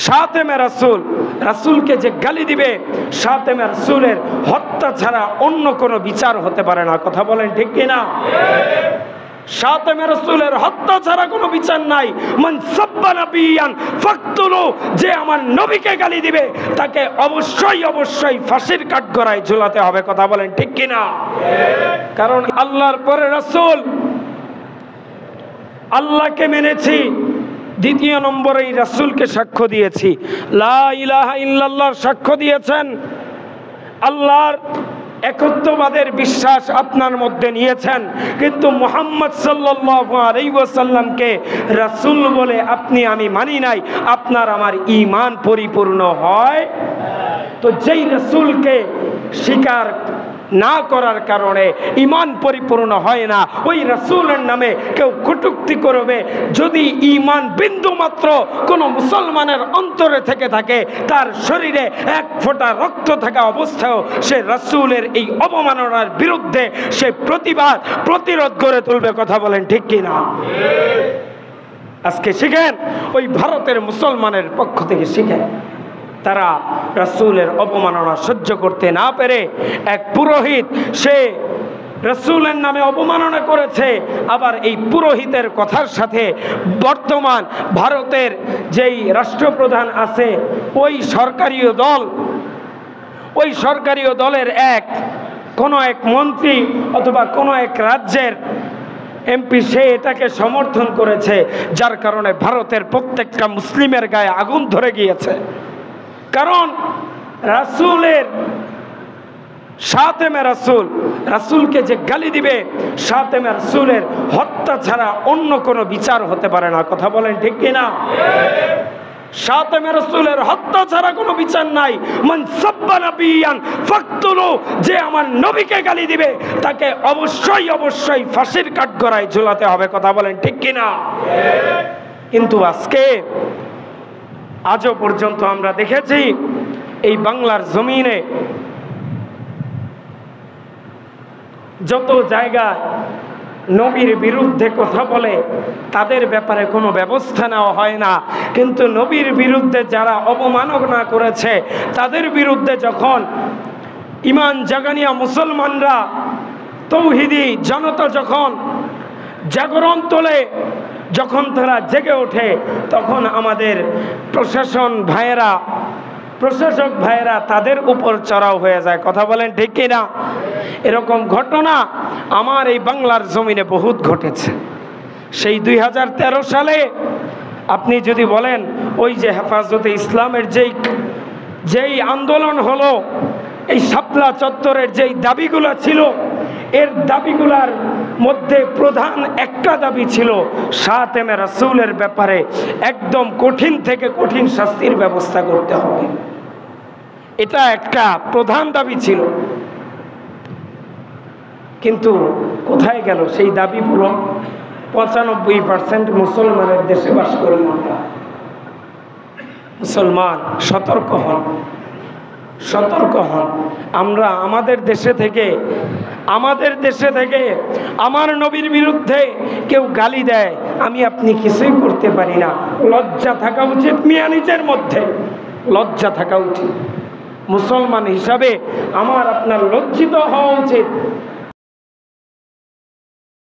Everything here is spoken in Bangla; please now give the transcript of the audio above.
শাতেমে রাসূল, রাসূলকে যে গালি দিবে, শাতেমে রাসূলের হত্যা ছাড়া অন্য কোনো বিচার হতে পারে না। কথা বলেন ঠিক কিনা? শাতেমে রাসূলের হত্যা ছাড়া কোনো বিচার নাই। মান সাব্বা নাবিয়ান ফাকতুলু, যে আমার নবীকে গালি দিবে তাকে অবশ্যই অবশ্যই ফাঁসির কাঠগড়ায় ঝুলাতে হবে। কথা বলেন ঠিক কিনা? কারণ আল্লাহর পরে রাসূল, আল্লাহকে মেনেছি, দ্বিতীয় নম্বরে এই রাসূলকে সাক্ষ্য দিয়েছি, লা ইলাহা ইল্লাল্লাহর সাক্ষ্য দিয়েছেন, আল্লাহর একত্ববাদের বিশ্বাস আপনার মধ্যে নিয়েছেন, কিন্তু মুহাম্মদ সাল্লাল্লাহু আলাইহি ওয়াসাল্লামকে রাসূল বলে আপনি আমি মানি নাই, আপনার আমার ঈমান পরিপূর্ণ হয়। তো যেই রাসূলকে স্বীকার না করার কারণে ঈমান পরিপূর্ণ হয় না, ওই রাসূলের নামে কেউ কটূক্তি করবে, যদি ঈমান বিন্দু মাত্র কোনো মুসলমানের অন্তরে থেকে থাকে, তার শরীরে এক ফোঁটা রক্ত থাকা অবস্থায়ও সে রাসূলের এই অবমাননার বিরুদ্ধে সে প্রতিরোধ গড়ে তুলবে। কথা বলেন ঠিক কিনা? আজকে শিখেন, ওই ভারতের মুসলমানের পক্ষ থেকে শিখেন, তারা রাসূলের অবমাননা সহ্য করতে না পেরে এক পুরোহিত, সে রাসূলের নামে অবমাননা করেছে, আবার এই পুরোহিতের কথার সাথে বর্তমান ভারতের যেই রাষ্ট্রপ্রধান আছে, ওই সরকারি দলের কোনো এক মন্ত্রী অথবা কোনো এক রাজ্যের এমপি, সে এটাকে সমর্থন করেছে, যার কারণে ভারতের প্রত্যেকটা মুসলিমের গায়ে আগুন ধরে গিয়েছে। কারণ রাসূলের শাতেমে রাসূল, রাসূলকে যে গালি দিবে, শাতেমে রাসূলের হত্যা ছাড়া অন্য কোনো বিচার হতে পারে না। কথা বলেন ঠিক কিনা? শাতেমে রাসূলের হত্যা ছাড়া কোনো বিচার নাই। মান সাব্বা নাবিয়ান ফাকতুলু, যে আমার নবীকে গালি দিবে তাকে অবশ্যই অবশ্যই ফাঁসির কাঠগড়ায় ঝুলাতে হবে। কথা বলেন ঠিক কিনা? কিন্তু আজও পর্যন্ত আমরা দেখেছি এই বাংলার জমিনে যত জায়গায় নবীর বিরুদ্ধে কথা বলে তাদের ব্যাপারে কোনো ব্যবস্থা নেওয়া হয় না, কিন্তু নবীর বিরুদ্ধে যারা অবমাননা করেছে তাদের বিরুদ্ধে যখন ঈমান জাগানিয়া মুসলমানরা, তৌহিদি জনতা যখন জাগরণ তোলে, যখন তারা জেগে ওঠে, তখন আমাদের প্রশাসক ভাইয়েরা তাদের উপর চড়াও হয়ে যায়। কথা বলেন ঠিক কিনা? এরকম ঘটনা আমার এই বাংলার জমিনে বহুত ঘটেছে। সেই 2013 সালে আপনি যদি বলেন, ওই যে হেফাজতে ইসলামের যেই আন্দোলন হলো, এই শাপলা চত্বরের যেই দাবিগুলো ছিল, এর দাবিগুলার মধ্যে প্রধান একটা দাবি ছিল শাতেমে রাসূলের ব্যাপারে একদম কঠিন থেকে কঠিন শাস্তির ব্যবস্থা করতে হবে। এটা একটা প্রধান দাবি ছিল, কিন্তু কোথায় গেল সেই দাবি পূরণ? 95% মুসলমানের দেশে বাস করি আমরা। মুসলমান সতর্ক হন। আমরা আমাদের দেশে থেকে আমার নবীর বিরুদ্ধে কেউ গালি দেয়, আমি আপনি কিছুই করতে পারি না। লজ্জা থাকা উচিত, মিয়া নিজের মধ্যে লজ্জা থাকা উচিত। মুসলমান হিসাবে আমার আপনার লজ্জিত হওয়া উচিত।